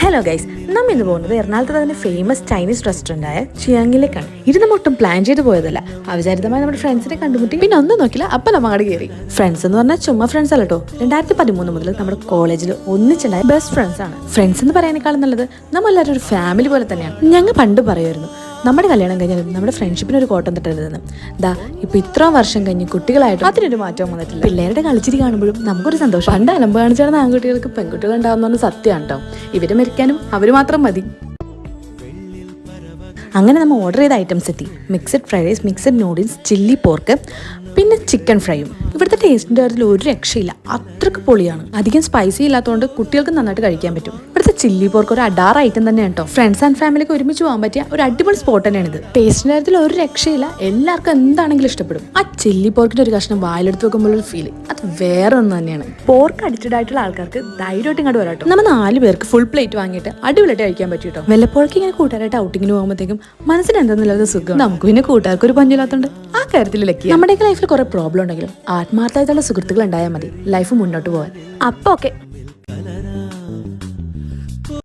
Hello guys, നമ്മൾ ഇന്ന് പോകുന്നത് എറണാകുളത്ത് തന്നെ ഫേമസ് ചൈനീസ് റെസ്റ്റോറൻ്റായ ചിയാങ്ങിലേക്കാണ്. ഇത് നമ്മൾ ഒട്ടും പ്ലാൻ ചെയ്ത് പോയതല്ല. അവിചാരിതമായി നമ്മുടെ ഫ്രണ്ട്സിനെ കണ്ടുമുട്ടി, പിന്നെ ഒന്നും നോക്കില്ല, അപ്പം നമ്മൾ അങ്ങോട്ട് കയറി. ഫ്രണ്ട്സ് എന്ന് പറഞ്ഞാൽ ചുമ്മാ ഫ്രണ്ട്സ് അല്ല കേട്ടോ. 2013 മുതൽ നമ്മുടെ കോളേജിൽ ഒന്നിച്ചുണ്ടായ ബെസ്റ്റ് ഫ്രണ്ട്സ് ആണ്. ഫ്രണ്ട്സ് എന്ന് പറയാനേക്കാളും നല്ലത് നമ്മളെല്ലാവരും ഒരു ഫാമിലി പോലെ തന്നെയാണ്. ഞങ്ങൾ പണ്ട് പറയുമായിരുന്നു, നമ്മുടെ കല്യാണം കഴിഞ്ഞാലും നമ്മുടെ ഫ്രണ്ട്ഷിപ്പിന് ഒരു കോട്ടം തട്ടരുതെന്ന്. ദാ ഇപ്പൊ ഇത്രയും വർഷം കഴിഞ്ഞ് കുട്ടികളായിട്ടും അതിനൊരു മാറ്റവും വന്നിട്ടില്ല. പിള്ളേരുടെ കളിച്ചിരി കാണുമ്പോഴും നമുക്കൊരു സന്തോഷം. പണ്ട് അലമ്പ് കാണിച്ചാണ് ആൺകുട്ടികൾക്ക് പെൺകുട്ടികൾ ഉണ്ടാവുന്ന സത്യമാണ് കേട്ടോ. ഇവര് മരിക്കാനും അവര് മാത്രം മതി. അങ്ങനെ നമ്മൾ ഓർഡർ ചെയ്ത ഐറ്റംസ് എത്തി. Mixed fried rice, mixed noodles, chilli pork, പിന്നെ ചിക്കൻ ഫ്രൈയും. ഇവിടുത്തെ ടേസ്റ്റിൻ്റെ കാര്യത്തിൽ ഒരു രക്ഷയില്ല, അത്രക്ക് പൊളിയാണ്. അധികം സ്പൈസി ഇല്ലാത്തതുകൊണ്ട് കുട്ടികൾക്ക് നന്നായിട്ട് കഴിക്കാൻ പറ്റും. ഇവിടുത്തെ ചില്ലി പോർക്ക് ഒരു അഡാർ ഐറ്റം തന്നെയാണ് കേട്ടോ. ഫ്രണ്ട്സ് ആൻഡ് ഫാമിലിക്ക് ഒരുമിച്ച് പോകാൻ പറ്റിയ ഒരു അടിപൊളി സ്പോട്ട് തന്നെയാണ് ഇത്. ടേസ്റ്റിൻ്റെ കാര്യത്തിൽ ഒരു രക്ഷയില്ല, എല്ലാവർക്കും എന്താണെങ്കിലും ഇഷ്ടപ്പെടും. ആ ചില്ലി പോർക്കിന്റെ ഒരു കഷ്ണം വായിലെടുത്ത് വെക്കുമ്പോൾ ഒരു ഫീൽ അത് വേറെ ഒന്ന് തന്നെയാണ്. പോർക്ക് അഡിക്റ്റഡ് ആയിട്ടുള്ള ആൾക്കാർക്ക് ധൈര്യമായിട്ട് ഇങ്ങോട്ട് വരാട്ടോ. നമ്മൾ 4 പേർക്ക് ഫുൾ പ്ലേറ്റ് വാങ്ങിയിട്ട് അടിപൊളിയായിട്ട് കഴിക്കാൻ പറ്റും കേട്ടോ. വല്ലപ്പോഴേക്ക് ഇങ്ങനെ കൂട്ടുകാരായിട്ട് ഔട്ടിങ്ങിന് പോകുമ്പോഴത്തേക്കും മനസ്സിന് എന്താണെന്നുള്ളത് സുഖം. നമുക്ക് പിന്നെ കൂട്ടുകാർക്ക് ഒരു പഞ്ചില്ലാത്തതുകൊണ്ട് ആ കാര്യത്തിൽ ലക്കി. നമ്മുടെ ലൈഫിൽ കുറെ പ്രോബ്ലം ഉണ്ടെങ്കിലും ആത്മാർത്ഥമായിട്ടുള്ള സുഹൃത്തുക്കൾ ഉണ്ടായാൽ മതി ലൈഫ് മുന്നോട്ട് പോകാൻ. അപ്പൊ ഓക്കെ.